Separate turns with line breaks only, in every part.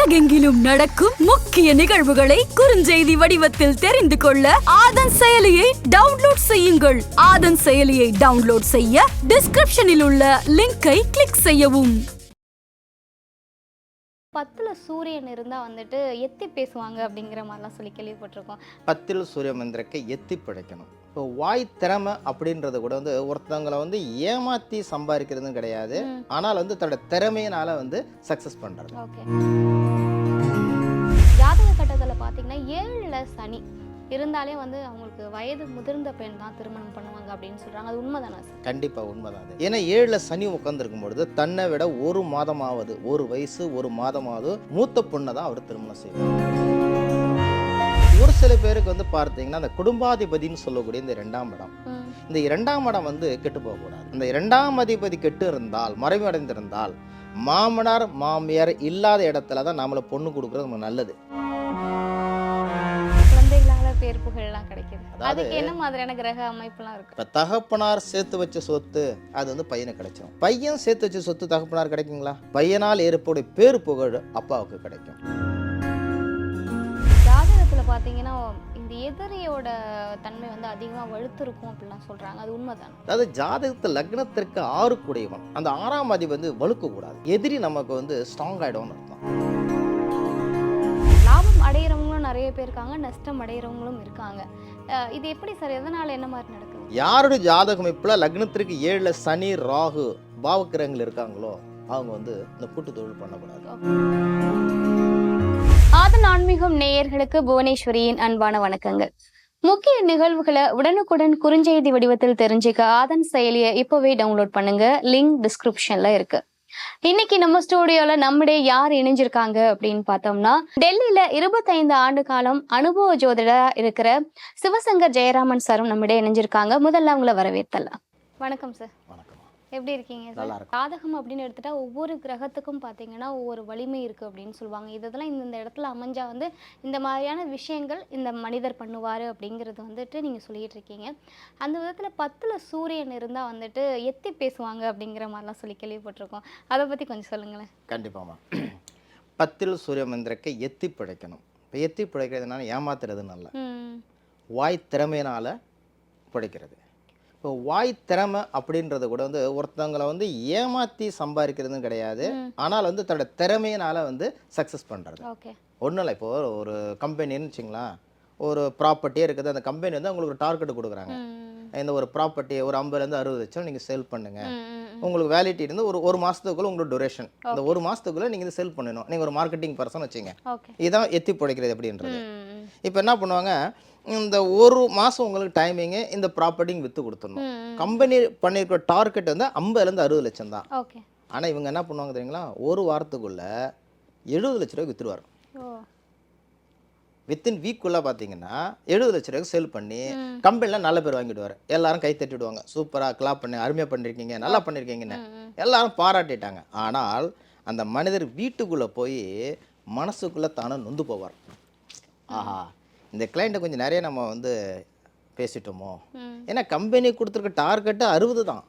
உலகெங்கிலும் நடக்கும் முக்கிய நிகழ்வுகளை குறுஞ்செய்தி வடிவத்தில் தெரிந்து கொள்ள ஆதன் செயலியை டவுன்லோட் செய்யுங்கள். ஆதன் செயலியை டவுன்லோட் செய்ய டிஸ்கிரிப்ஷனில் உள்ள லிங்கை கிளிக் செய்யவும்.
10ல் சூரியன் இருந்தால் வந்துட்டு எத்தி பேசுவாங்க அப்படிங்கிற மாதிரிலாம் சொல்லி கேள்விப்பட்டிருக்கோம்.
10ல் சூரிய மந்திரத்தை எத்தி பிழைக்கணும். இப்போ வாய் திறமை அப்படின்றது கூட ஒருத்தவங்களை ஏமாற்றி சம்பாதிக்கிறதுன்னு கிடையாது. ஆனால் தன்னோட திறமையினால சக்ஸஸ் பண்ணுறது.
ஓகே, ஜாதக கட்டத்தில் பார்த்தீங்கன்னா 7ல் சனி இருந்தாலே அவங்களுக்கு வயது முதிர்ந்த பெண் தான் திருமணம் பண்ணுவாங்க அப்படின்னு சொல்றாங்க. அது உண்மைதானா சார்?
கண்டிப்பா உண்மைதான். அது ஏன்னா 7ல் சனி உட்கார்ந்துருக்கும் பொழுது தன்னை விட ஒரு மாதமாவது, ஒரு வயசு ஒரு மாதமாவது மூத்த பொண்ணை தான் அவர் திருமணம் செய்வார். ஒரு சில பேருக்கு பார்த்தீங்கன்னா அந்த குடும்பாதிபதினு சொல்லக்கூடிய இந்த 2ஆம் இடம், இந்த 2ஆம் இடம் கெட்டு போகக்கூடாது. இந்த 2ஆம் அதிபதி கெட்டு இருந்தால், மறைவடைந்திருந்தால், மாமனார் மாமியார் இல்லாத இடத்துல தான் நாமளை பொண்ணு கொடுக்குறது நமக்கு நல்லது.
பேர் புகழ்லாம் கிடைக்குது. அதுக்கு என்ன மாதிரியான கிரக அமைப்புலாம் இருக்கு?
இப்ப தகப்பனார் சேர்த்து வச்ச சொத்து அது பையனுக்கு கிடைச்சிடும். பையன் சேர்த்து வச்ச சொத்து தகப்பனார் கிடைக்குங்களா? பையனால் ஏற்படைய பேர் புகழ் அப்பாவுக்கு கிடைக்கும்.
ஜாதகத்துல பாத்தீங்கன்னா இந்த எதிரியோட தன்மை அதிகமா வலுத்திருக்கும் அப்படிலாம் சொல்றாங்க. அது உண்மைதான்?
அதாவது ஜாதகத்தில் லக்னத்திற்கு 6 கூடியவன், அந்த 6ஆம் அதிபதி வலுக்க கூடாது. எதிரி நமக்கு ஸ்ட்ராங் ஆயிடும் அர்த்தம்.
லாபம் அடையிறவங்களும் நிறைய பேர் இருக்காங்க, நஷ்டம் அடையிறவங்களும் இருக்காங்க. இது எப்படி சார்? எதனால என்ன மாதிரி நடக்குது?
யாருடைய ஜாதக அமைப்புல லக்னத்திற்கு 7ல் சனி ராகு பாவக்கிரகங்கள் இருக்காங்களோ அவங்க இந்த கூட்டு தொழில் பண்ணக்கூடாது.
ஆதன் ஆன்மீகம் நேயர்களுக்கு புவனேஸ்வரியின் அன்பான வணக்கங்கள். முக்கிய நிகழ்வுகளை உடனுக்குடன் குறுஞ்செய்தி வடிவத்தில் தெரிஞ்சுக்க ஆதன் செயலியை இப்பவே டவுன்லோட் பண்ணுங்க. லிங்க் டிஸ்கிரிப்ஷன்ல இருக்கு. இன்னைக்கு நம்ம ஸ்டூடியோல நம்முடைய யார் இணைஞ்சிருக்காங்க அப்படின்னு பார்த்தோம்னா, டெல்லியில 25 ஆண்டு காலம் அனுபவ ஜோதிடரா இருக்கிற சிவசங்கர் ஜெயராமன் சாரும் நம்முடைய இணைஞ்சிருக்காங்க. முதல்ல அவங்கள வரவேற்கலாம். வணக்கம் சார். எப்படி இருக்கீங்க சார்? ஜாதகம் அப்படின்னு எடுத்துட்டா ஒவ்வொரு கிரகத்துக்கும் பார்த்தீங்கன்னா ஒவ்வொரு வலிமை இருக்கு அப்படின்னு சொல்லுவாங்க. இதெல்லாம் இந்த இடத்துல அமைஞ்சா இந்த மாதிரியான விஷயங்கள் இந்த மனிதர் பண்ணுவாரு அப்படிங்கிறது நீங்க சொல்லிட்டு இருக்கீங்க. அந்த விதத்துல 10ல் சூரியன் இருந்தா எத்தி பேசுவாங்க அப்படிங்கிற மாதிரிலாம் சொல்லி கேள்விப்பட்டிருக்கோம். அதை பத்தி கொஞ்சம் சொல்லுங்களேன்.
கண்டிப்பாமா. 10ல் சூரிய மந்திரத்தை எத்தி பிழைக்கணும். இப்போ எத்தி பிழைக்கிறதுனால ஏமாத்துறதுன்னு அல்ல, வாய் திறமையினால பிழைக்கிறது. இப்போ வாய் திறமை அப்படின்றது கூட ஒருத்தவங்களை ஏமாற்றி சம்பாதிக்கிறதுன்னு கிடையாது. ஆனால் தன்னோட திறமையினால சக்ஸஸ் பண்ணுறது. ஒன்றும் இல்லை. இப்போ ஒரு கம்பெனின்னு வச்சுங்களேன், ஒரு ப்ராப்பர்ட்டியே இருக்குது. அந்த கம்பெனி உங்களுக்கு ஒரு டார்கெட் கொடுக்குறாங்க. இந்த ஒரு ப்ராப்பர்ட்டியை ஒரு 50லேருந்து 60 லட்சம் நீங்கள் சேல் பண்ணுங்க. உங்களுக்கு வேலிட்டி இருந்து ஒரு மாதத்துக்குள்ளே உங்களுக்கு டூரேஷன், இந்த ஒரு மாதத்துக்குள்ளே நீங்கள் செல் பண்ணணும். நீங்கள் ஒரு மார்க்கெட்டிங் பர்சன் வச்சுங்க. இதுதான் எத்தி பிழைக்கிறது அப்படின்றது. இப்போ என்ன பண்ணுவாங்க, இந்த ஒரு மாதம் உங்களுக்கு டைமிங்கு இந்த ப்ராப்பர்ட்டிங்க விற்று கொடுத்துடணும். கம்பெனி பண்ணியிருக்கிற டார்கெட் 50லேருந்து 60 லட்சம் தான். ஆனால் இவங்க என்ன பண்ணுவாங்க தெரியுங்களா, ஒரு வாரத்துக்குள்ள 70 லட்ச ரூபாய்க்கு விற்றுருவார். வித்தின் வீக்குள்ளே பார்த்தீங்கன்னா 70 லட்ச ரூபாய்க்கு சேல் பண்ணி கம்பெனியில் நல்ல பேர் வாங்கிடுவார். எல்லாரும் கை தட்டிடுவாங்க, சூப்பராக கிளாப் பண்ணி அருமையாக பண்ணியிருக்கீங்க, நல்லா பண்ணியிருக்கீங்கன்னு எல்லாரும் பாராட்டிட்டாங்க. ஆனால் அந்த மனிதர் வீட்டுக்குள்ளே போய் மனசுக்குள்ளே தானே நொந்து போவார். ஆஹா, இந்த கிளைண்ட்டை கொஞ்சம் நிறைய நம்ம பேசிட்டோமோ. ஏன்னா கம்பெனி கொடுத்துருக்க டார்கெட்டு 60 தான்.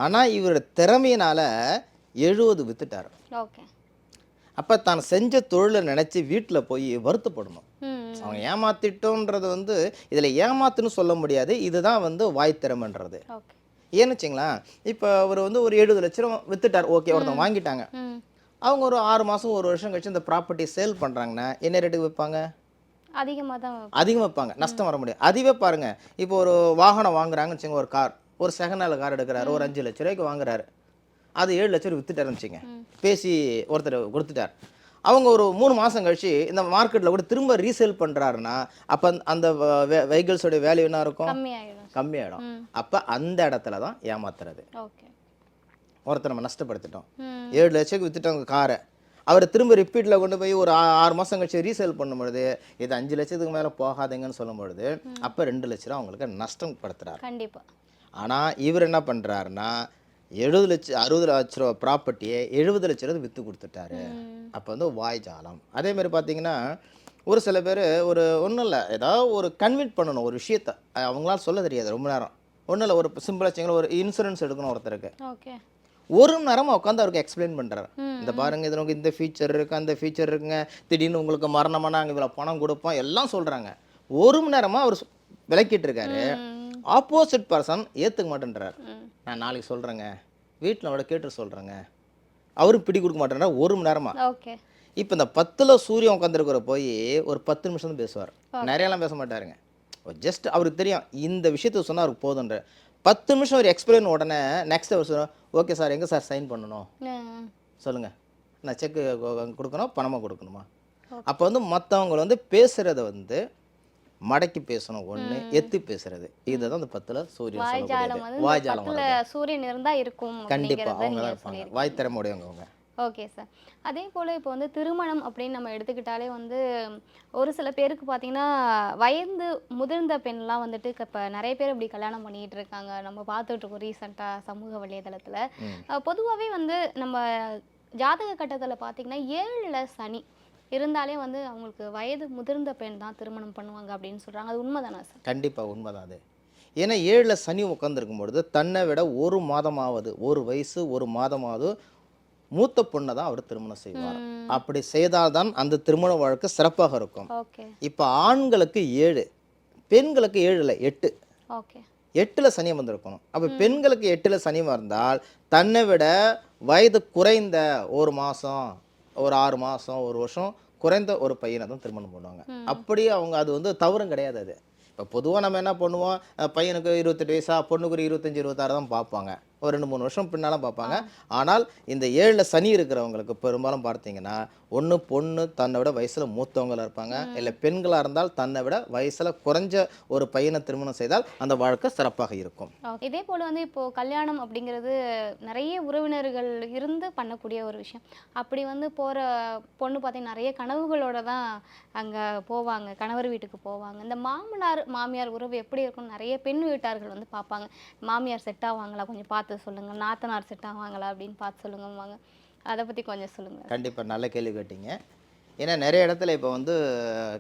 ஆனால் இவரோட திறமையினால 70 வித்துட்டார். அப்போ தான் செஞ்ச தொழிலை நினச்சி வீட்டில் போய் வருத்தப்படணும். அவங்க ஏமாத்திட்டோன்றது இதில் ஏமாத்துன்னு சொல்ல முடியாது. இதுதான் வாய் திறமைன்றது. ஏன்னு வச்சுங்களேன், இப்போ அவர் ஒரு 70 லட்ச ரூபா வித்துட்டார். ஓகே, ஒருத்தவங்க வாங்கிட்டாங்க. அவங்க ஒரு 6 மாதம் 1 வருஷம் கழிச்சு இந்த ப்ராப்பர்ட்டி சேல் பண்ணுறாங்கன்னா என்ன ரேட்டுக்கு விற்பாங்க? அதிகமாக வைப்பாங்க, நஷ்டம் வர முடியாது. அதுவே பாருங்க, இப்போ ஒரு வாகனம் வாங்குறாங்கன்னு வச்சுங்க, ஒரு கார், ஒரு செகண்ட் ஹேண்ட் கார் எடுக்கிறாரு, ஒரு 5 லட்ச ரூபாய்க்கு வாங்குறாரு. அது 7 லட்ச ரூபாய் வித்துட்டாருன்னு வச்சுங்க, பேசி ஒருத்தர் கொடுத்துட்டார். அவங்க ஒரு 3 மாதம் கழிச்சு இந்த மார்க்கெட்டில் கூட திரும்ப ரீசேல் பண்ணுறாருன்னா அப்போ அந்த வெஹிக்கிள்ஸோட வேல்யூ என்ன இருக்கும்? கம்மியாயிடும். அப்போ அந்த இடத்துல தான் ஏமாத்துறது. ஒருத்தர் நம்ம நஷ்டப்படுத்திட்டோம். 7 லட்சத்துக்கு வித்துட்டோங்க காரை, அவர் திரும்ப ரிப்பீட்டில் கொண்டு போய் ஒரு 6 மாதம் கழிச்சு ரீசேல் பண்ணும்பொழுது இது 5 லட்சத்துக்கு மேலே போகாதுங்கன்னு சொல்லும்பொழுது அப்போ 2 லட்ச ரூபா அவங்களுக்கு நஷ்டம் படுத்துறாரு. கண்டிப்பாக. ஆனால் இவர் என்ன பண்ணுறாருன்னா 60 லட்ச ரூபா ப்ராப்பர்ட்டியை 70 லட்ச ரூபா விற்று கொடுத்துட்டாரு. அப்போ வாய் ஜாலம். அதேமாதிரி பார்த்தீங்கன்னா ஒரு சில பேர் ஒன்றும் இல்லை, ஏதாவது ஒரு கன்வின்ஸ் பண்ணணும் ஒரு விஷயத்த, அவங்களால சொல்ல தெரியாது ரொம்ப நேரம். ஒன்றும் இல்லை, ஒரு சிம்பிளாக வச்சிங்களா, ஒரு இன்சூரன்ஸ் எடுக்கணும் ஒருத்தருக்கு. 1 மணி நேரமா உட்காந்து அவருக்கு எக்ஸ்பிளைன் பண்றாரு. இந்த பாருங்க இது உங்களுக்கு இந்த ஃபீச்சர் இருக்கு, அந்த ஃபீச்சர் இருக்குங்க, திடீர்னு உங்களுக்கு மரணமா நாங்கள் இவ்வளோ பணம் கொடுப்போம் எல்லாம் சொல்றாங்க. 1 மணி நேரமா அவர் விளக்கிட்டு இருக்காரு. ஆப்போசிட் பர்சன் ஏற்றுக்க மாட்டேன்றார். நான் நாளைக்கு சொல்கிறேங்க, வீட்டில் அவட கேட்டு சொல்கிறேங்க, அவரும் பிடி கொடுக்க மாட்டேன்றார் 1 மணி நேரமா.
ஓகே.
இப்போ இந்த 10ல் சூரியன் உட்காந்துருக்கிற போய் ஒரு 10 நிமிஷம் தான் பேசுவார், நிறையலாம் பேச மாட்டாருங்க. ஜஸ்ட் அவருக்கு தெரியும் இந்த விஷயத்த சொன்னால் அவருக்கு போதுன்ற 10 நிமிஷம் ஒரு எக்ஸ்பிளைன் உடனே நெக்ஸ்ட் அவர் சொல்லுவோம், ஓகே சார் எங்கே சார் சைன் பண்ணணும் சொல்லுங்கள், நான் செக்கு கொடுக்கணும் பணமாக கொடுக்கணுமா. அப்போ வந்து மற்றவங்க வந்து பேசுகிறத வந்து மடக்கி பேசணும், ஒன்று எத்து பேசுறது. இதுதான் அந்த 10ல் சூரியன் வாய்ஜாலம்.
சூரியன் இருந்தா இருக்கும்.
கண்டிப்பாக அவங்க தான் இருப்பாங்க, வாய் திறமை உடையவங்க அவங்க.
Okay sir. அதே போல் இப்போ வந்து திருமணம் அப்படின்னு நம்ம எடுத்துக்கிட்டாலே வந்து ஒரு சில பேருக்கு பார்த்தீங்கன்னா வயது முதிர்ந்த பெண்லாம் வந்துட்டு இப்போ நிறைய பேர் இப்படி கல்யாணம் பண்ணிகிட்டு இருக்காங்க. நம்ம பார்த்துட்டு இருக்கோம் ரீசெண்டாக சமூக வலைதளத்தில். பொதுவாகவே வந்து நம்ம ஜாதக கட்டத்தில் பார்த்தீங்கன்னா 7ல் சனி இருந்தாலே வந்து அவங்களுக்கு வயது முதிர்ந்த பெண் தான் திருமணம் பண்ணுவாங்க அப்படின்னு சொல்கிறாங்க. அது உண்மைதானா சார்?
கண்டிப்பாக உண்மைதான் அது. ஏன்னா 7ல் சனி உட்காந்துருக்கும் பொழுது தன்னை விட 1 மாதமாவது, 1 வயசு 1 மாதமாவது மூத்த பொண்ணை தான் அவர் திருமணம் செய்வார். அப்படி செய்தால்தான் அந்த திருமண வாழ்க்கை சிறப்பாக இருக்கும். இப்போ ஆண்களுக்கு 7, பெண்களுக்கு 7 இல்லை 8. 8ல் சனி வந்திருக்கணும். அப்போ பெண்களுக்கு 8ல் சனி வந்தால் தன்னை விட வயது குறைந்த 1 மாதம், ஒரு 6 மாதம், 1 வருஷம் குறைந்த ஒரு பையனை தான் திருமணம் பண்ணுவாங்க. அப்படியே அவங்க அது வந்து தவறும் கிடையாது. அது இப்போ பொதுவாக நம்ம என்ன பண்ணுவோம், பையனுக்கு 28 வயசா, பொண்ணுக்கு ஒரு 25 26 தான் பார்ப்பாங்க, ஒரு 2-3 வருஷம் பின்னாலும் பார்ப்பாங்க. ஆனால் இந்த 7ல் சனி இருக்கிறவங்களுக்கு பெரும்பாலும் பார்த்தீங்கன்னா ஒன்று பொண்ணு தன்னை விட வயசில் மூத்தவங்களாக இருப்பாங்க, இல்லை பெண்களாக இருந்தால் தன்னை விட வயசில் குறைஞ்ச ஒரு பையனை திருமணம் செய்தால் அந்த வாழ்க்கை சிறப்பாக இருக்கும்.
இதே போல் வந்து இப்போது கல்யாணம் அப்படிங்கிறது நிறைய உறவினர்கள் இருந்து பண்ணக்கூடிய ஒரு விஷயம். அப்படி வந்து போகிற பொண்ணு பார்த்தீங்கன்னா நிறைய கனவுகளோட தான் அங்கே போவாங்க, கணவர் வீட்டுக்கு போவாங்க. இந்த மாமனார் மாமியார் உறவு எப்படி இருக்கும்னு நிறைய பெண் வீட்டார்கள் வந்து பார்ப்பாங்க. மாமியார் செட் ஆவாங்களா கொஞ்சம் பார்த்து சொல்லுங்கள், நாத்தனார் செட் ஆவாங்களா அப்படின்னு பார்த்து சொல்லுங்கம்பாங்க. அதை பற்றி கொஞ்சம் சொல்லுங்கள்.
கண்டிப்பாக நல்ல கேள்வி கேட்டீங்க. ஏன்னா நிறைய இடத்துல இப்போ வந்து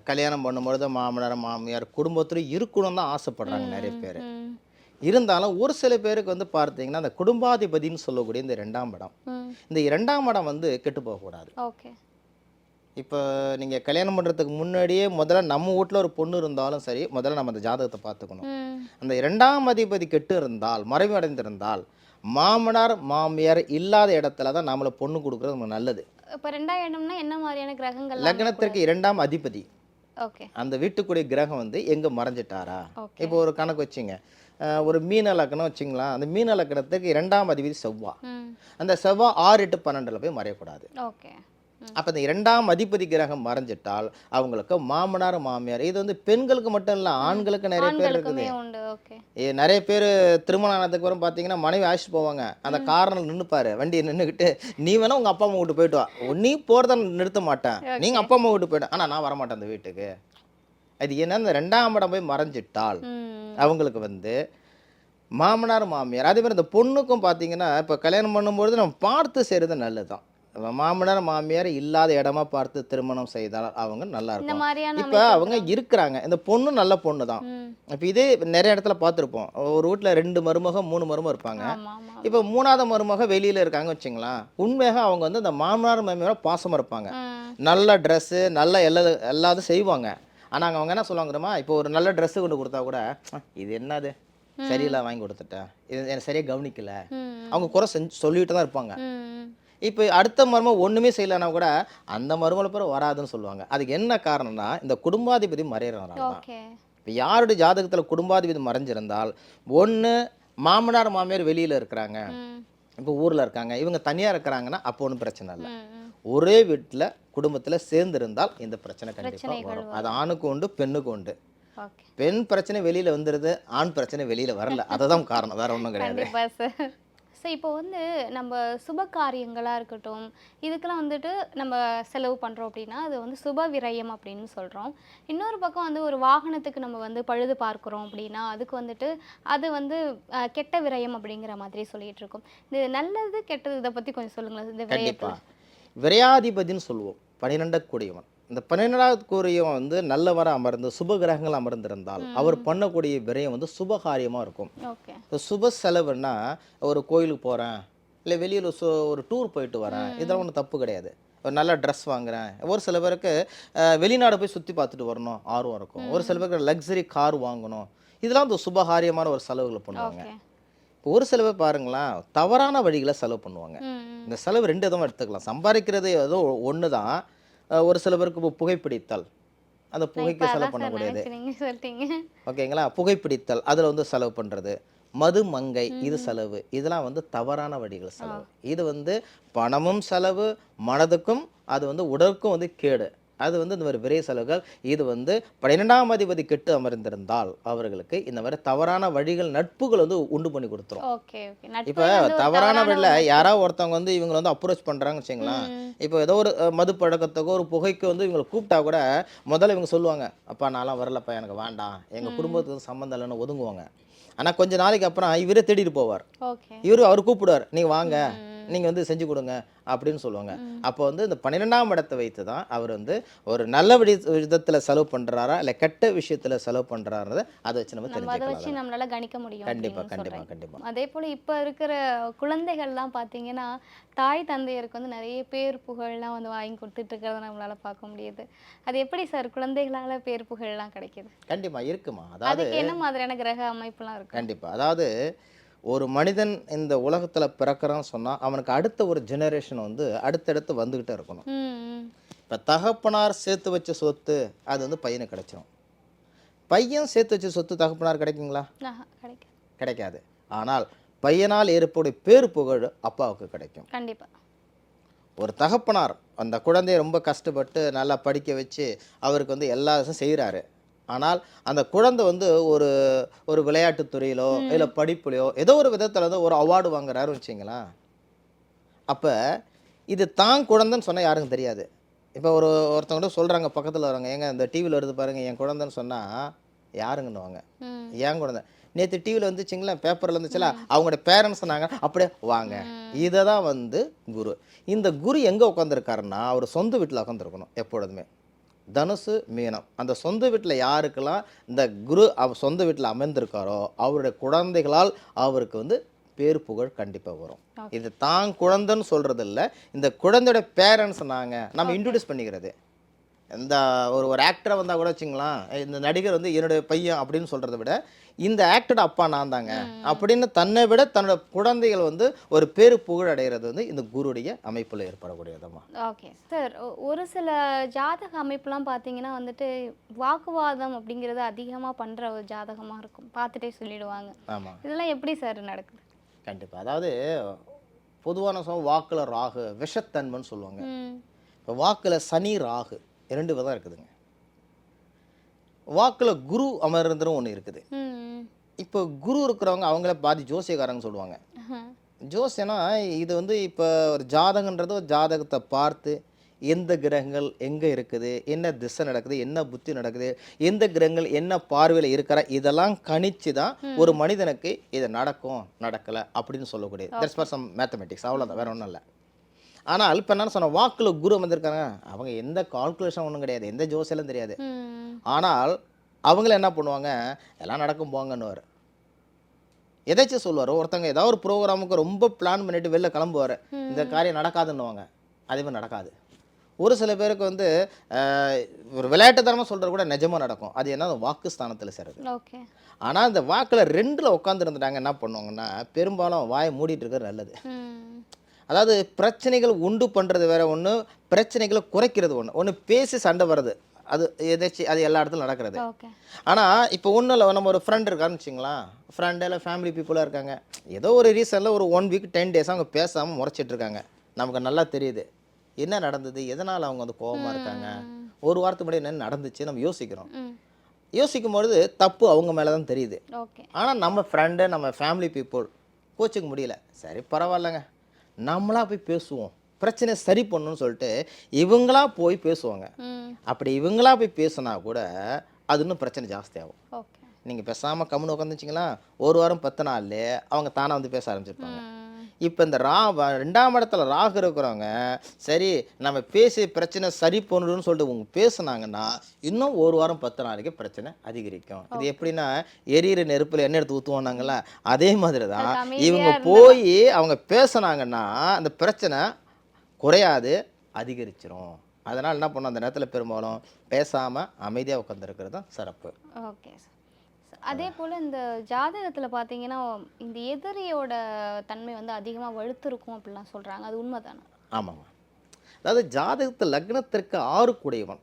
கல்யாணம் பண்ணும்பொழுது மாமனார் மாமியார் குடும்பத்தில் இருக்கணும் தான் ஆசைப்படுறாங்க நிறைய பேர். இருந்தாலும் ஒரு சில பேருக்கு வந்து பார்த்தீங்கன்னா அந்த குடும்பாதிபதினு சொல்லக்கூடிய இந்த 2ஆம் இடம், இந்த 2ஆம் இடம் வந்து கெட்டு போகக்கூடாது. இப்போ நீங்கள் கல்யாணம் பண்ணுறதுக்கு முன்னாடியே முதல்ல நம்ம வீட்டில் ஒரு பொண்ணு இருந்தாலும் சரி, முதல்ல நம்ம அந்த ஜாதகத்தை பார்த்துக்கணும். அந்த 2ஆம் அதிபதி கெட்டு இருந்தால், மறைவு அடைந்திருந்தால், மாமனார் மாமியார் இல்லாத இடத்துல தான் நம்மளை பொண்ணு கொடுக்குறது நமக்கு நல்லது.
இப்போ 2ஆம் இடம்னா என்ன மாதிரியான கிரகங்கள்?
லக்னத்திற்கு 2ஆம் அதிபதி, அந்த வீட்டுக்குடைய கிரகம் வந்து எங்கே மறைஞ்சிட்டாரா. இப்போ ஒரு கணக்கு வச்சுங்க, ஒரு மீன லக்னம் வச்சுங்களா, அந்த மீன லக்னத்துக்கு 2ஆம் அதிபதி செவ்வாய், அந்த செவ்வாய் 6, 8, 12 போய் மறையக்கூடாது. அப்போ இந்த 2ஆம் அதிபதி கிரகம் மறைஞ்சிட்டால் அவங்களுக்கு மாமனார் மாமியார், இது வந்து பெண்களுக்கு மட்டும் இல்லை ஆண்களுக்கு நிறைய பேர் இருக்குது. நிறைய பேர் திருமணம் ஆனதுக்கு அப்புறம் பார்த்தீங்கன்னா மனைவி அழைச்சிட்டு போவாங்க, அந்த காரணம் நின்றுப்பாரு, வண்டியை நின்றுக்கிட்டு நீ வேணா உங்கள் அப்பா அம்மா வீட்டு போயிட்டு வா, நீ போகிறத நிறுத்த மாட்டேன், நீங்கள் அப்பா அம்மா வீட்டு போயிட்டேன், ஆனால் நான் வரமாட்டேன் அந்த வீட்டுக்கு. அது என்ன, இந்த 2ஆம் இடம் போய் மறைஞ்சிட்டால் அவங்களுக்கு வந்து மாமனார் மாமியார். அதே மாதிரி இந்த பொண்ணுக்கும் பார்த்தீங்கன்னா இப்போ கல்யாணம் பண்ணும்பொழுது நம்ம பார்த்து செய்கிறது நல்லது தான். மாமனார் மாமியார் இல்லாத இடமா பார்த்து திருமணம் செய்தால் அவங்க நல்லா இருக்கும். இப்போ அவங்க இருக்கிறாங்க, இந்த பொண்ணு நல்ல பொண்ணு தான். இப்போ இதே நிறைய இடத்துல பார்த்துருப்போம், ஒரு வீட்டில் 2 மருமக 3 மருமக இருப்பாங்க. இப்போ 3ஆவது மருமக வெளியில் இருக்காங்க வச்சுங்களா, உண்மையாக அவங்க வந்து இந்த மாமனார் மாமியாரோட பாசமாக இருப்பாங்க, நல்ல ட்ரெஸ்ஸு நல்ல எல்லாத்தையும் செய்வாங்க. ஆனால் அவங்க என்ன சொல்லுவாங்கம்மா, இப்போ ஒரு நல்ல ட்ரெஸ்ஸு கொண்டு கொடுத்தா கூட இது என்னது சரியில்லை வாங்கி கொடுத்துட்டேன், இது எனக்கு சரியாக கவனிக்கல, அவங்க குறை சொல்லிட்டு தான் இருப்பாங்க. இப்போ அடுத்த மர்மம் ஒன்றுமே செய்யலைன்னா கூட அந்த மர்மல பேர் வராதுன்னு சொல்லுவாங்க. அதுக்கு என்ன காரணம்னா இந்த குடும்பாதிபதி மறையிறதுனால தான். இப்போ யாருடைய ஜாதகத்தில் குடும்பாதிபதி மறைஞ்சிருந்தால், ஒன்று மாமனார் மாமியார் வெளியில் இருக்கிறாங்க, இப்போ ஊரில் இருக்காங்க, இவங்க தனியாக இருக்கிறாங்கன்னா அப்போ ஒன்றும் பிரச்சனை இல்லை. ஒரே வீட்டில் குடும்பத்தில் சேர்ந்துருந்தால் இந்த பிரச்சனை கண்டிப்பாக வரும். அது ஆணுக்கு உண்டு பெண்ணுக்கு உண்டு. பெண் பிரச்சனை வெளியில் வந்துடுது, ஆண் பிரச்சனை வெளியில் வரல, அதுதான் காரணம், வேற ஒன்றும் கிடையாது.
ஸோ இப்போ வந்து நம்ம சுப காரியங்களாக இருக்கட்டும், இதுக்கெல்லாம் வந்துட்டு நம்ம செலவு பண்ணுறோம் அப்படின்னா அது வந்து சுப விரயம் அப்படின்னு சொல்கிறோம். இன்னொரு பக்கம் வந்து ஒரு வாகனத்துக்கு நம்ம வந்து பழுது பார்க்குறோம் அப்படின்னா அதுக்கு வந்துட்டு அது வந்து கெட்ட விரயம் அப்படிங்கிற மாதிரி சொல்லிட்டு இருக்கோம். இது நல்லது கெட்டது இதை பற்றி கொஞ்சம் சொல்லுங்களேன். இந்த விரயத்தில்
விரையாதிபதினு சொல்லுவோம், 12 கூடியவன். இந்த 12வது கூறியம் வந்து நல்லவர அமர்ந்து சுப கிரகங்கள் அமர்ந்திருந்தால் அவர் பண்ணக்கூடிய விரயம் வந்து சுபகாரியமாக இருக்கும். சுப செலவுன்னா ஒரு கோயிலுக்கு போகிறேன், இல்லை வெளியில் ஒரு டூர் போயிட்டு வரேன், இதெல்லாம் ஒன்றும் தப்பு கிடையாது. ஒரு நல்ல ட்ரெஸ் வாங்குறேன். ஒரு சில பேருக்கு வெளிநாடு போய் சுற்றி பார்த்துட்டு வரணும் ஆர்வம் இருக்கும். ஒரு சில பேருக்கு லக்ஸரி கார் வாங்கணும். இதெல்லாம் வந்து சுபகாரியமான ஒரு செலவுகளை பண்ணுவாங்க.
ஓகே.
இப்போ ஒரு சில பேர் பாருங்களேன், தவறான வழிகளை செலவு பண்ணுவாங்க. இந்த செலவு 2 விதமாக எடுத்துக்கலாம். சம்பாதிக்கிறது ஏதோ ஒன்று தான். ஒரு சில பேருக்கு இப்போ புகைப்பிடித்தல், அந்த
நான் இப்ப
புகைக்கு செலவு
அதான் சார்
பண்ணக்கூடியது.
நினைச்சு நீங்க சொல்லிட்டீங்க.
ஓகேங்களா? புகைப்பிடித்தல், அதில் வந்து செலவு பண்ணுறது. மது மங்கை, இது செலவு. இதெல்லாம் வந்து தவறான வழிகள் செலவு. இது வந்து பணமும் செலவு, மனதுக்கும் அது வந்து உடலுக்கும் வந்து கேடு. அது வந்து இந்த மாதிரி விரை செலவுகள். இது வந்து 12ஆம் அதிபதி கெட்டு அமர்ந்திருந்தால் அவர்களுக்கு இந்த மாதிரி தவறான வழிகள் நட்புகள் வந்து உண்டு பண்ணி கொடுத்துரும்.
Okay okay. நட்பு
இப்போ
வந்து ஒரு
தவறான
தவறான
வழியில்
ஒரு
யாராவது ஒருத்தவங்க வந்து இவங்களை வந்து அப்ரோச் பண்ணுறாங்கன்னு வச்சுங்களேன். இப்போ ஏதோ ஒரு மது பழக்கத்துக்கோ ஒரு புகைக்கு வந்து இவங்களை கூப்பிட்டா கூட முதல்ல இவங்க சொல்லுவாங்க, அப்பா நான்லாம் வரலப்பா, எனக்கு வேண்டாம், எங்கள் குடும்பத்துக்கு சம்மந்தம் இல்லைன்னு ஒதுங்குவாங்க. ஆனால் கொஞ்ச நாளைக்கு அப்புறம் இவரே தேடிட்டு போவார்.
ஓகே.
அவர் கூப்பிடுவார், நீங்கள் வாங்க, நீங்கள் வந்து செஞ்சு கொடுங்க அப்படின்னு சொல்லுவாங்க. அப்போ வந்து இந்த 12ஆம் இடத்தை வைத்து தான் அவர் வந்து ஒரு நல்ல விதத்தில் செலவு பண்ணுறாரா இல்லை கெட்ட விஷயத்தில் செலவு பண்ணுறாருன்றதை அதை வச்சு நம்ம
அதை வச்சு
தெரிஞ்சுக்கலாம்.
நம்மளால கணிக்க முடியும்
கண்டிப்பாக
அப்படின்னு
கண்டிப்பாக
சொல்றீங்க.
கண்டிப்பாக
அதே போல இப்ப இருக்கிற குழந்தைகள்லாம் பாத்தீங்கன்னா தாய் தந்தையருக்கு வந்து நிறைய பேர் புகழ்லாம் வந்து வாங்கி கொடுத்துட்டு இருக்கிறத நம்மளால பார்க்க முடியுது. அது எப்படி சார் குழந்தைகளால பேர் புகழ்லாம் கிடைக்குது?
கண்டிப்பாக இருக்குமா. அதாவது
அதுக்கு என்ன மாதிரியான கிரக அமைப்புலாம் இருக்கு?
கண்டிப்பாக அதாவது ஒரு மனிதன் இந்த உலகத்தில் பிறக்கிறான்னு சொன்னால் அவனுக்கு அடுத்த ஒரு ஜெனரேஷன் வந்து அடுத்தடுத்து வந்துக்கிட்டே இருக்கணும்.
ம்.
இப்போ தகப்பனார் சேர்த்து வச்ச சொத்து அது வந்து பையனுக்கு கிடைச்சிரும். பையன் சேர்த்து வச்ச சொத்து தகப்பனார் கிடைக்குங்களா?
கிடைக்கும்.
கிடைக்காது. ஆனால் பையனால் ஏற்படும் பேர் புகழ் அப்பாவுக்கு கிடைக்கும்.
கண்டிப்பா.
ஒரு தகப்பனார் அந்த குழந்தைய ரொம்ப கஷ்டப்பட்டு நல்லா படிக்க வச்சு அவருக்கு வந்து எல்லா விஷயம் செய்கிறாரு. ஆனால் அந்த குழந்தை வந்து ஒரு ஒரு விளையாட்டுத் துறையிலோ இல்லை படிப்புலையோ ஏதோ ஒரு விதத்தில் வந்து ஒரு அவார்டு வாங்குறாருன்னு வச்சிங்களேன். அப்போ இது தான் குழந்தைன்னு சொன்னால் யாருக்கும் தெரியாது. இப்போ ஒருத்தவங்க சொல்கிறாங்க பக்கத்தில் வரவங்க, ஏங்க இந்த டிவியில் வருது பாருங்கள் என் குழந்தைன்னு சொன்னால் யாருங்கன்னுவாங்க. ஏன் குழந்தை நேற்று டிவியில் வந்துச்சுங்களா, பேப்பரில் இருந்துச்சுல, அவங்களோட பேரண்ட்ஸ் சொன்னாங்க, அப்படியே வாங்க. இதை தான் வந்து குரு. இந்த குரு எங்கே உட்காந்துருக்காருன்னா அவர் சொந்த வீட்டில் உட்காந்துருக்கணும் எப்பொழுதுமே. தனுசு மீனம் அந்த சொந்த வீட்டில் யாருக்கெல்லாம் இந்த குரு சொந்த வீட்டில் அமர்ந்திருக்காரோ அவருடைய குழந்தைகளால் அவருக்கு வந்து பேர் புகழ் கண்டிப்பாக வரும். இது தான் குழந்தைன்னு சொல்கிறது இல்லை, இந்த குழந்தையோட பேரண்ட்ஸ் நம்ம இன்ட்ரடியூஸ் பண்ணிக்கிறது. இந்த ஒரு ஆக்டரை வந்தால் கூட வச்சுங்களேன், இந்த நடிகர் வந்து என்னுடைய பையன் அப்படின்னு சொல்கிறத விட இந்த ஆக்டரோட அப்பா நான் தாங்க அப்படின்னு தன்னை விட தன்னோட குழந்தைகள் வந்து ஒரு பேரு புகழ் அடைகிறது வந்து இந்த குருடைய அமைப்பில் ஏற்படக்கூடியதம்மா.
Okay sir. ஒரு சில ஜாதக அமைப்புலாம் பார்த்தீங்கன்னா வந்துட்டு வாக்குவாதம் அப்படிங்கிறது அதிகமாக பண்ணுற ஒரு ஜாதகமாக இருக்கும், பார்த்துட்டே சொல்லிடுவாங்க.
ஆமாம்,
இதெல்லாம் எப்படி சார் நடக்குது?
கண்டிப்பாக. அதாவது பொதுவான வாக்கில் ராகு விஷத்தன்மைன்னு சொல்லுவாங்க. இப்போ வாக்கில் சனி ராகு 2 விதம் இருக்குதுங்க. வாக்கில் குரு அமர்ந்துரும் ஒன்று இருக்குது. இப்போ குரு இருக்கிறவங்க அவங்கள பாதி ஜோசியக்காரங்க சொல்லுவாங்க. ஜோசியனா இது வந்து இப்போ ஒரு ஜாதகன்றது ஒரு ஜாதகத்தை பார்த்து எந்த கிரகங்கள் எங்கே இருக்குது, என்ன திசை நடக்குது, என்ன புத்தி நடக்குது, எந்த கிரகங்கள் என்ன பார்வையில் இருக்கிற இதெல்லாம் கணிச்சு தான் ஒரு மனிதனுக்கு இது நடக்கும் நடக்கலை அப்படின்னு சொல்லக்கூடியது. தட்ஸ் ஃபார் சம் மேத்தமெட்டிக்ஸ், அவ்வளோதான், வேற ஒன்றும் இல்லை. ஆனால் இப்போ என்ன சொன்ன வாக்கில் குரு வந்திருக்காங்க, அவங்க எந்த கால்குலேஷன் ஒன்றும் கிடையாது, எந்த ஜோசியெல்லாம் தெரியாது. ஆனால் அவங்கள என்ன பண்ணுவாங்க, எல்லாம் நடக்கும் போங்கன்னுவார். எதாச்சும் சொல்லுவார். ஒருத்தங்க ஏதாவது ஒரு ப்ரோக்ராமுக்கு ரொம்ப பிளான் பண்ணிட்டு வெளில கிளம்புவார், இந்த காரியம் நடக்காதுன்னுவாங்க, அதே மாதிரி நடக்காது. ஒரு சில பேருக்கு வந்து ஒரு விளையாட்டுத்தனமாக சொல்கிறது கூட நிஜமாக நடக்கும். அது என்ன வாக்கு ஸ்தானத்தில் சேருது.
ஓகே. ஆனால்
இந்த வாக்கில் 2ல் உட்காந்துருந்துட்டாங்க என்ன பண்ணுவாங்கன்னா பெரும்பாலும் வாயை மூடிட்டு இருக்கிறது நல்லது. அதாவது பிரச்சனைகள் உண்டு பண்ணுறது வேற ஒன்று, பிரச்சனைகளை குறைக்கிறது ஒன்று பேசி சண்டை வர்றது அது எதாச்சும் அது எல்லா இடத்துலையும் நடக்கிறது. ஆனால் இப்போ ஒன்றும் இல்லை, நம்ம ஒரு ஃப்ரெண்ட் இருக்கான்னு வச்சுங்களேன், ஃப்ரெண்டு இல்லை ஃபேமிலி பீப்புளாக இருக்காங்க, ஏதோ ஒரு ரீசனில் ஒரு 1 வீக் 10 டேஸ் அவங்க பேசாமல் முறைச்சிட்டு இருக்காங்க. நமக்கு நல்லா தெரியுது என்ன நடந்தது, எதனால் அவங்க வந்து கோபமாக இருக்காங்க, ஒரு வாரத்துக்கு முன்னாடி என்ன நடந்துச்சு நம்ம யோசிக்கிறோம். யோசிக்கும்பொழுது தப்பு அவங்க மேலே தான் தெரியுது. ஆனால் நம்ம ஃப்ரெண்டு நம்ம ஃபேமிலி பீப்புள் கோச்சிக்க முடியல. சரி பரவாயில்லைங்க, நம்மளா போய் பேசுவோம், பிரச்சனை சரி பண்ணணும்னு சொல்லிட்டு இவங்களா போய் பேசுவாங்க. அப்படி இவங்களா போய் பேசினா கூட அது இன்னும் பிரச்சனை ஜாஸ்தியாகும். நீங்கள் பேசாமல் கம்முன்னு உட்காந்துச்சிங்களா, 1 வாரம் 10 நாள்லேயே அவங்க தானாக வந்து பேச ஆரம்பிச்சிருப்பாங்க. இப்போ இந்த 2ஆம் இடத்துல ராகு இருக்கிறவங்க சரி நம்ம பேசி பிரச்சனை சரி பண்ணணும்னு சொல்லிட்டு அவங்க பேசுனாங்கன்னா இன்னும் 1 வாரம் 10 நாளைக்கு பிரச்சனை அதிகரிக்கும். இது எப்படின்னா எரியிற நெருப்பில் எண்ணெய் எடுத்து ஊற்றுவோனாங்களா, அதே மாதிரி தான்
அதுக்கு அமைதியா
இவங்க
இருந்தா
போய் அவங்க பேசுனாங்கன்னா அந்த பிரச்சனை குறையாது, அதிகரிச்சிரும். அதனால் என்ன பண்ணணும், அந்த நேரத்தில் பெரும்பாலும் பேசாமல் அமைதியாக உட்காந்துருக்கிறது தான் சிறப்பு.
Okay sir. அதே போல் இந்த ஜாதகத்தில் பார்த்தீங்கன்னா இந்த எதிரியோட தன்மை வந்து அதிகமாக வலுத்திருக்கும் அப்படிலாம் சொல்கிறாங்க, அது உண்மைதானே?
ஆமாங்க. அதாவது ஜாதகத்தில் லக்னத்திற்கு 6 கூடையவன்,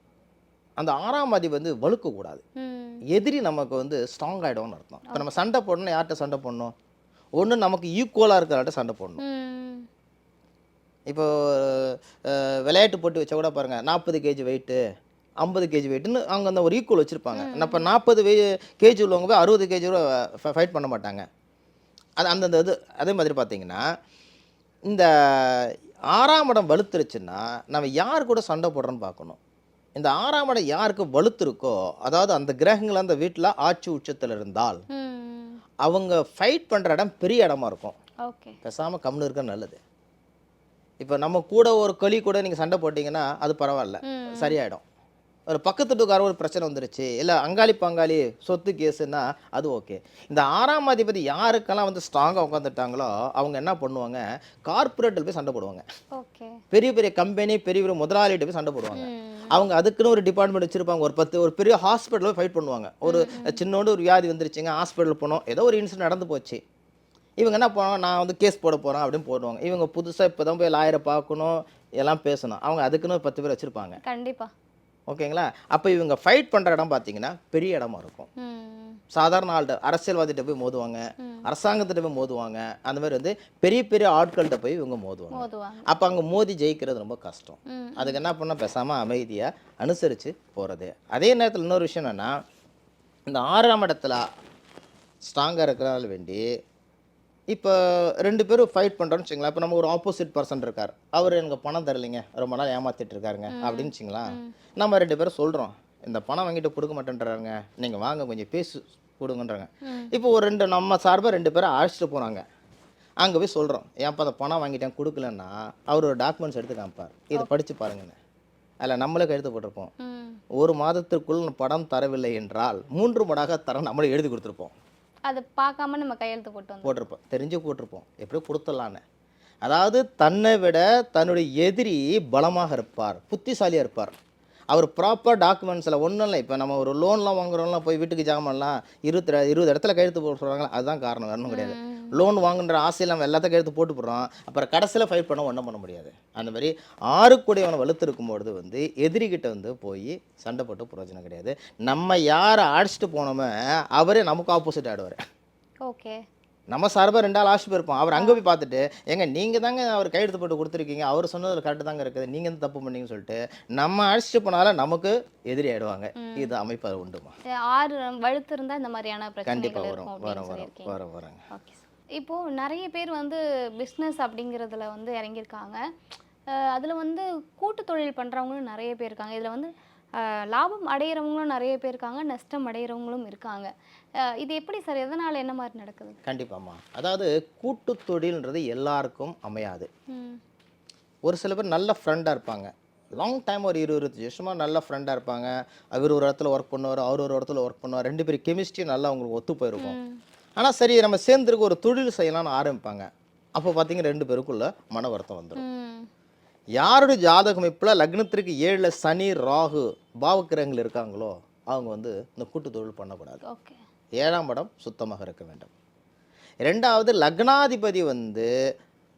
அந்த 6ஆம் அதிபதி வந்து வலுக்கக்கூடாது. எதிரி நமக்கு வந்து ஸ்ட்ராங் ஆகிடும்னு அர்த்தம். இப்போ நம்ம சண்டை போடணும், யார்கிட்ட சண்டை போடணும், ஒன்று நமக்கு ஈக்குவலாக இருக்கிறாட்ட சண்டை போடணும். இப்போ விளையாட்டு போட்டு வச்சா கூட பாருங்கள், 40 கேஜி வெயிட்டு 50 கேஜி வெயிட்டுன்னு அவங்க அந்த ஒரு ஈக்குவல் வச்சுருப்பாங்க. இப்போ 40 கேஜி உள்ளவங்க போய் 60 கேஜி கூட ஃபைட் பண்ண மாட்டாங்க. அது அந்தந்த இது அதே மாதிரி பார்த்தீங்கன்னா இந்த 6ஆம் இடம் வலுத்துருச்சுன்னா நம்ம யார் கூட சண்டை போடுறோன்னு பார்க்கணும். இந்த 6ஆம் இடம் யாருக்கு வலுத்திருக்கோ, அதாவது அந்த கிரகங்கள் அந்த வீட்டில் ஆட்சி உச்சத்தில் இருந்தால் அவங்க ஃபைட் பண்ணுற இடம் பெரிய இடமா இருக்கும். பேசாமல் கம்முன்னு இருக்க நல்லது. இப்போ நம்ம கூட ஒரு கொலி கூட நீங்கள் சண்டை போட்டிங்கன்னா அது பரவாயில்ல, சரியாயிடும். ஒரு பக்கத்து வீட்டுக்கார ஒரு பிரச்சனை வந்துருச்சு, இல்லை அங்காளி பங்காளி சொத்து கேஸுன்னா அது ஓகே. இந்த 6ஆம் அதிபதி யாருக்கெல்லாம் வந்து ஸ்ட்ராங்காக உட்காந்துட்டாங்களோ அவங்க என்ன பண்ணுவாங்க, கார்பரேட்டில் போய் சண்டை போடுவாங்க. பெரிய பெரிய கம்பெனி பெரிய பெரிய முதலாளிகிட்ட போய் சண்டை போடுவாங்க. அவங்க அதுக்குன்னு ஒரு டிபார்ட்மெண்ட் வச்சுருப்பாங்க. ஒரு பெரிய ஹாஸ்பிட்டலில் போய் ஃபைட் பண்ணுவாங்க. ஒரு சின்னோண்டு ஒரு வியாதி வந்துருச்சுங்க, ஹாஸ்பிட்டல் போனோம், ஏதோ ஒரு இன்சிடென்ட் நடந்து போச்சு, இவங்க என்ன பண்ணுவாங்க, நான் வந்து கேஸ் போட போகிறேன் அப்படின்னு போடுவாங்க. இவங்க புதுசாக இப்போ தான் போய் லாயரை பார்க்கணும், எல்லாம் பேசணும். அவங்க அதுக்குன்னு ஒரு 10 பேர் வச்சுருப்பாங்க.
கண்டிப்பாக.
ஓகேங்களா? அப்போ இவங்க ஃபைட் பண்ணுற இடம் பார்த்தீங்கன்னா பெரிய இடமா இருக்கும். சாதாரண ஆள்கிட்ட, அரசியல்வாதிகிட்ட போய் மோதுவாங்க, அரசாங்கத்திட்ட போய் மோதுவாங்க. அந்த மாதிரி வந்து பெரிய பெரிய ஆட்கள்கிட்ட போய் இவங்க மோதுவாங்க. அப்போ அங்கே மோதி ஜெயிக்கிறது ரொம்ப கஷ்டம். அதுக்கு என்ன பண்ணால் பேசாமல் அமைதியாக அனுசரித்து போகிறது. அதே நேரத்தில் இன்னொரு விஷயம் என்னென்னா, இந்த 6ஆம் இடத்துல ஸ்ட்ராங்காக இருக்கிறனால வேண்டி இப்போ 2 பேரும் ஃபைட் பண்ணுறோன்னு வச்சுங்களேன். இப்போ நம்ம ஒரு ஆப்போசிட் பர்சன் இருக்கார், அவர் எனக்கு பணம் தரலைங்க, ரொம்ப நாள் ஏமாற்றிட்டு இருக்காருங்க அப்படின்னு வச்சுங்களா. நம்ம 2 பேரும் சொல்கிறோம், இந்த பணம் வாங்கிட்டு கொடுக்க மாட்டேன்றாங்க, நீங்கள் வாங்க கொஞ்சம் பேசி கொடுங்கன்றாங்க. இப்போ ஒரு நம்ம சார்பாக 2 பேரும் அழைச்சிட்டு போகிறாங்க. அங்கே போய் சொல்கிறோம், ஏன்ப்பா அந்த பணம் வாங்கிட்டேன் கொடுக்கலன்னா அவர் ஒரு டாக்குமெண்ட்ஸ் எடுத்து காமிப்பார், இதை படித்து பாருங்கன்னு. அதில் நம்மளே கையெழுத்து போட்டிருப்போம். 1 மாதத்திற்குள் பணம் தரவில்லை என்றால் 3 மடங்காக தர நம்மளே எழுதி கொடுத்துருப்போம்.
அதை பார்க்காம நம்ம கையெழுத்து போட்டிருப்போம்,
தெரிஞ்சு போட்டிருப்போம், எப்படி கொடுத்துடலான்னு. அதாவது தன்னை விட தன்னுடைய எதிரி பலமாக இருப்பார், புத்திசாலியாக இருப்பார். அவர் ப்ராப்பர் டாக்குமெண்ட்ஸில் ஒன்றும் இல்லை. இப்போ நம்ம ஒரு லோன்லாம் வாங்குறோம்லாம், போய் வீட்டுக்கு ஜாமான்லாம் 20 இடத்துல கையெழுத்து போட சொல்கிறாங்களா, அதுதான் காரணம், வேணும் கிடையாது. லோன் வாங்குன்ற ஆசையில் நம்ம எல்லாத்தையும் கையெழுத்து போட்டு போடுறோம், அப்புறம் கடைசியில் ஃபைட் பண்ண ஒன்றும் பண்ண முடியாது. அந்த மாதிரி 6 கூடையவனை வலுத்திருக்கும்பொழுது வந்து எதிரிகிட்ட வந்து போய் சண்டை போட்டு பிரயோஜனம் கிடையாது. நம்ம யாரை அழைச்சிட்டு போனோமோ அவரே நமக்கு ஆப்போசிட் ஆகிடுவார்.
ஓகே,
நம்ம சார்பாக 2 ஆள் ஆட்சி போயிருப்போம். அவர் அங்கே போய் பார்த்துட்டு, ஏங்க நீங்கள் தாங்க அவர் கையெழுத்து போட்டு கொடுத்துருக்கீங்க, அவர் சொன்னது கரெக்டு தாங்க இருக்குது, நீங்கள் வந்து தப்பு பண்ணீங்கன்னு சொல்லிட்டு நம்ம அழைச்சிட்டு போனாலும் நமக்கு எதிரி ஆயிடுவாங்க. இது அமைப்பு அது உண்டுமா?
6 வலுத்து இருந்தால் இந்த மாதிரியான பிரச்சனைகள்
கண்டிப்பாக வரும்.
ஓகே. இப்போது நிறைய பேர் வந்து பிஸ்னஸ் அப்படிங்கிறதுல வந்து இறங்கியிருக்காங்க. அதில் வந்து கூட்டு தொழில் பண்ணுறவங்களும் நிறைய பேர் இருக்காங்க. இதில் வந்து லாபம் அடைகிறவங்களும் நிறைய பேர் இருக்காங்க, நஷ்டம் அடைகிறவங்களும் இருக்காங்க. இது எப்படி சார், எதனால் என்ன மாதிரி நடக்குது?
கண்டிப்பாம்மா. அதாவது கூட்டு தொழில்ன்றது எல்லாருக்கும் அமையாது. ஒரு சில பேர் நல்ல ஃப்ரெண்டாக இருப்பாங்க, லாங் டைம் ஒரு 20-25 வருஷமாக நல்ல ஃப்ரெண்டாக இருப்பாங்க. அவர் ஒரு இடத்துல ஒர்க் பண்ணுவார், அவர் ஒரு இடத்துல ஒர்க் பண்ணுவார், 2 பேரும் கெமிஸ்ட்ரி நல்லா அவங்களுக்கு ஒத்து போயிருக்கும். ஆனால் சரி நம்ம சேர்ந்துருக்கு ஒரு தொழில் செய்யலாம்னு ஆரம்பிப்பாங்க. அப்போ பார்த்தீங்கன்னா 2 பேருக்குள்ள மன வருத்தம் வந்துடும். யாருடைய ஜாதக அமைப்பில் லக்னத்திற்கு 7ல் சனி ராகு பாவக்கிரகங்கள் இருக்காங்களோ அவங்க வந்து இந்த கூட்டு தொழில் பண்ணக்கூடாது. 7ஆம் இடம் சுத்தமாக இருக்க வேண்டும். 2வது லக்னாதிபதி வந்து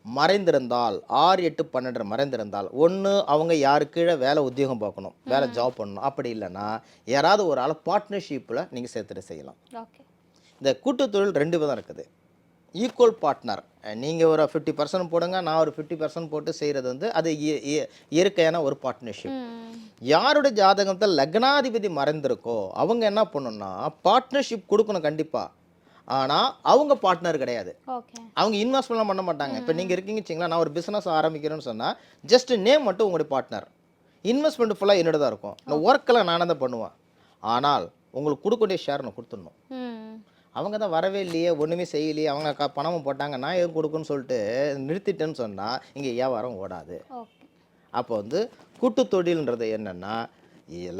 மறைந்திருந்தால் 6, 8, 12 மறைந்திருந்தால், ஒன்று அவங்க யாரு கீழே வேலை உத்தியோகம் பார்க்கணும், வேலை ஜாப் பண்ணணும். அப்படி இல்லைன்னா யாராவது ஒரு ஆள் பார்ட்னர்ஷிப்பில் நீங்கள் சேர்த்துட்டு செய்யலாம். இந்த கூட்டு தொழில் 2 விதம் இருக்குது. ஈக்குவல் பார்ட்னர், நீங்கள் ஒரு 50% போடுங்க, நான் ஒரு 50% போட்டு செய்கிறது வந்து அது இயற்கையான ஒரு பார்ட்னர்ஷிப். யாருடைய ஜாதகத்தில் லக்னாதிபதி மறைந்திருக்கோ அவங்க என்ன பண்ணணும்னா பார்ட்னர்ஷிப் கொடுக்கணும் கண்டிப்பாக. ஆனால் அவங்க பார்ட்னர் கிடையாது, அவங்க இன்வெஸ்ட்மெண்ட்லாம் பண்ண மாட்டாங்க. இப்போ நீங்கள் இருக்கீங்க வச்சிங்களா, நான் ஒரு பிஸ்னஸ் ஆரம்பிக்கிறேன்னு சொன்னால் ஜஸ்ட் நேம் மட்டும் உங்களுடைய பார்ட்னர், இன்வெஸ்ட்மெண்ட் ஃபுல்லாக என்னோட தான் இருக்கும், இந்த ஒர்க்கெல்லாம் நானே தான் பண்ணுவேன். ஆனால் உங்களுக்கு கொடுக்க வேண்டிய ஷேர் நான் கொடுத்துடணும். அவங்க தான் வரவே இல்லையே, ஒன்றுமே செய்யலையே, அவங்க பணமும் போட்டாங்க, நான் எதுவும் கொடுக்குன்னு சொல்லிட்டு நிறுத்திட்டேன்னு சொன்னால் இங்கே வியாபாரம் ஓடாது.
ஓகே.
அப்போ வந்து கூட்டு தொழில்ன்றது என்னென்னா,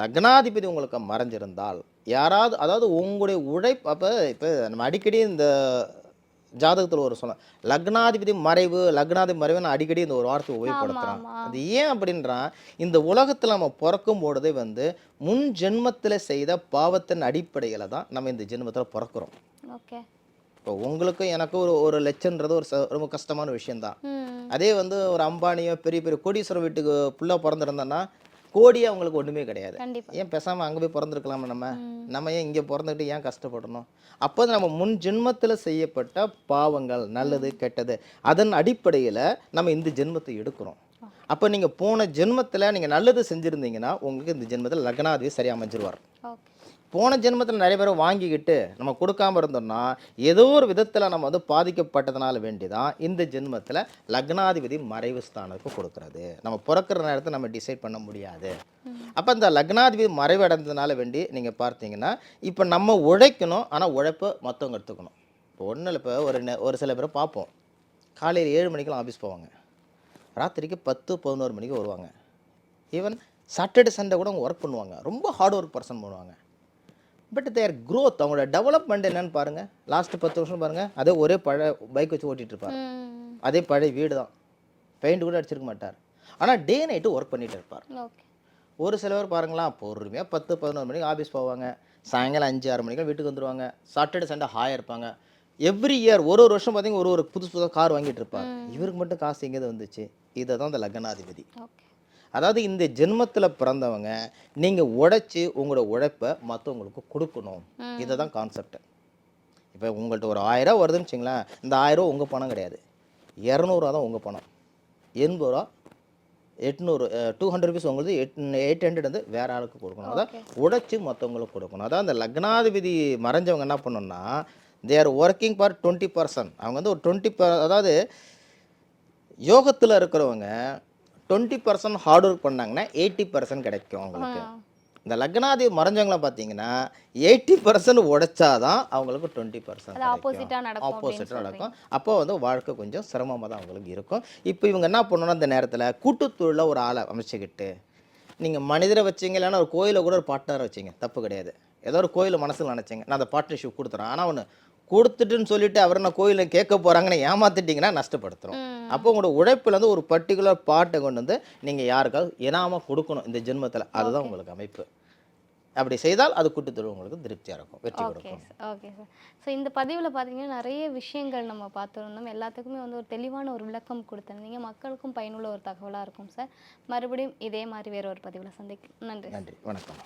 லக்னாதிபதி உங்களுக்கு மறைஞ்சிருந்தால் யாராவது, அதாவது உங்களுடைய உழைப்பு, அப்போ இப்போ நம்ம அடிக்கடி இந்த ஜாதகத்தில் ஒரு சொல்ல லக்னாதிபதி மறைவு, லக்னாதிபதி மறைவுன்னு அடிக்கடி இந்த ஒரு வார்த்தை உபயோகப்படுத்துகிறான்.
ஆமா.
அது ஏன் அப்படின்றா, இந்த உலகத்தில் நம்ம பிறக்கும் பொழுதே வந்து முன் ஜென்மத்தில் செய்த பாவத்தின் அடிப்படையில் தான் நம்ம இந்த ஜென்மத்தில் பிறக்கிறோம்.
ஓகே.
இப்போ உங்களுக்கும் எனக்கும் ஒரு லட்சன்றது ஒரு ரொம்ப கஷ்டமான விஷயம்தான்.
ம்.
அதே வந்து ஒரு அம்பானியோ பெரிய பெரிய கோடீஸ்வரர் வீட்டுக்கு புள்ள பிறந்திருந்தோன்னா கோடியே அவங்களுக்கு ஒன்றுமே கிடையாது.
கண்டிப்பா.
ஏன் பேசாமல் அங்கே போய் பிறந்திருக்கலாமா நம்ம?
ம்.
நம்ம ஏன் இங்கே பிறந்துக்கிட்டு ஏன் கஷ்டப்படணும்? அப்போ நம்ம முன் ஜென்மத்தில் செய்யப்பட்ட பாவங்கள், நல்லது கெட்டது, அதன் அடிப்படையில் நம்ம இந்த ஜென்மத்தை எடுக்கிறோம். அப்போ நீங்கள் போன ஜென்மத்தில் நீங்கள் நல்லது செஞ்சுருந்தீங்கன்னா உங்களுக்கு இந்த ஜென்மத்தில் லக்னாதிபதி சரியாக அமைஞ்சிருவார்.
ஓகே.
போன ஜென்மத்தில் நிறைய பேர் வாங்கிக்கிட்டு நம்ம கொடுக்காம இருந்தோம்னா ஏதோ ஒரு விதத்தில் நம்ம வந்து பாதிக்கப்பட்டதுனால வேண்டி தான் இந்த ஜென்மத்தில் லக்னாதிபதி மறைவு ஸ்தானத்துக்கு கொடுக்கறது. நம்ம பிறக்கிற நேரத்தை நம்ம டிசைட் பண்ண முடியாது. அப்போ இந்த லக்னாதிபதி மறைவு அடைந்ததுனால வேண்டி நீங்கள் பார்த்தீங்கன்னா இப்போ நம்ம உழைக்கணும், ஆனால் உழைப்பை மற்றவங்க எடுத்துக்கணும். இப்போ ஒன்றும் இல்லை, இப்போ ஒரு சில பேரை பார்ப்போம், காலையில் 7 மணிக்கெல்லாம் ஆஃபீஸ் போவாங்க, ராத்திரிக்கு 10-11 மணிக்கு வருவாங்க. ஈவன் சாட்டர்டே சண்டே கூட அவங்க ஒர்க் பண்ணுவாங்க, ரொம்ப ஹார்ட் ஒர்க் பர்சன் பண்ணுவாங்க. பட் தேர் க்ரோத், அவங்களோட டெவலப்மெண்ட் என்னன்னு பாருங்கள். லாஸ்ட்டு 10 வருஷம் பாருங்கள், அதே ஒரே பழைய பைக் வச்சு ஓட்டிகிட்டு இருப்பார், அதே பழைய வீடு தான், பெயிண்ட் கூட அடிச்சிருக்க மாட்டார், ஆனால் டே நைட்டு ஒர்க் பண்ணிகிட்டு இருப்பார்.
ஓகே.
ஒரு சிலவர் பாருங்களா, பொறுமையாக 10-11 மணிக்கு ஆஃபீஸ் போவாங்க, சாயங்காலம் 5-6 மணிக்கு வீட்டுக்கு வந்துடுவாங்க, சாட்டர்டே சண்டே ஹாயாக இருப்பாங்க. எவ்ரி இயர் ஒரு வருஷம் பார்த்தீங்கன்னா ஒரு புதுசு புதுசாக கார் வாங்கிட்டு இருப்பார். இவருக்கு மட்டும் காசு எங்கேது வந்துச்சு? இதை தான் இந்த லக்னாதிபதி.
ஓகே.
அதாவது இந்த ஜென்மத்தில் பிறந்தவங்க நீங்கள் உழைச்சி உங்களோட உழைப்பை மற்றவங்களுக்கு கொடுக்கணும். இதை தான் கான்செப்ட். இப்போ உங்கள்கிட்ட ஒரு 1000 ரூபா வருதுன்னு வச்சுங்களேன், இந்த 1000 ரூபா உங்கள் பணம் கிடையாது, 200 ரூபா தான் உங்கள் பணம், 80 ரூபா 800 200 ருபீஸ் உங்களுக்கு 800 வந்து வேற ஆளுக்கு கொடுக்கணும். அதான் உழைச்சி மற்றவங்களுக்கு கொடுக்கணும். அதான் அந்த லக்னாதிபதி மறைஞ்சவங்க என்ன பண்ணணும்னா, தே ஆர் ஒர்க்கிங் ஃபார் 20%. அவங்க வந்து ஒரு 20%, அதாவது யோகத்தில் இருக்கிறவங்க 20% ஹார்ட் ஒர்க் பண்ணாங்கன்னா 80% கிடைக்கும் அவங்களுக்கு. இந்த லக்னாதிபதி மறைஞ்சவங்களை பார்த்தீங்கன்னா 80% உழைச்சாதான் அவங்களுக்கு 20%
ஆப்போசிட்டா
நடக்கும். அப்போ வந்து வாழ்க்கை கொஞ்சம் சிரமமாக தான் அவங்களுக்கு இருக்கும். இப்போ இவங்க என்ன பண்ணணும்னா, இந்த நேரத்தில் கூட்டுத்தொழில ஒரு ஆளை அமைச்சிக்கிட்டு, நீங்கள் மனிதரை வச்சிங்க, இல்லைன்னா ஒரு கோயிலை கூட ஒரு பார்ட்னரை வச்சிங்க, தப்பு கிடையாது. ஏதோ ஒரு கோயிலை மனசில் நினச்சிங்க, நான் அந்த பார்ட்னர்ஷிப் கொடுத்துறேன், ஆனால் ஒன்று கொடுத்துட்டுன்னு சொல்லிட்டு அவர் நான் கோயிலில் கேட்க போகிறாங்கன்னு ஏமாத்திட்டிங்கன்னா நஷ்டப்படுத்துகிறோம். அப்போ உங்களோட உழைப்புலேருந்து ஒரு பர்டிகுலர் பார்ட்டை கொண்டு வந்து நீங்கள் யாருக்காவது இனாமாக கொடுக்கணும் இந்த ஜென்மத்தில். அதுதான் உங்களுக்கு அமைப்பு. அப்படி செய்தால் அது கூட்டுத்தொழில் உங்களுக்கு திருப்தியாக இருக்கும், வெற்றி கொடுக்கும்.
Okay sir. ஸோ இந்த பதிவில் பார்த்தீங்கன்னா நிறைய விஷயங்கள் நம்ம பார்த்துருந்தோம். எல்லாத்துக்குமே வந்து ஒரு தெளிவான ஒரு விளக்கம் கொடுத்துருந்தீங்க. மக்களுக்கும் பயனுள்ள ஒரு தகவலாக இருக்கும் சார். மறுபடியும் இதே மாதிரி வேற ஒரு பதிவில் சந்திக்கும். நன்றி.
நன்றி, வணக்கம்.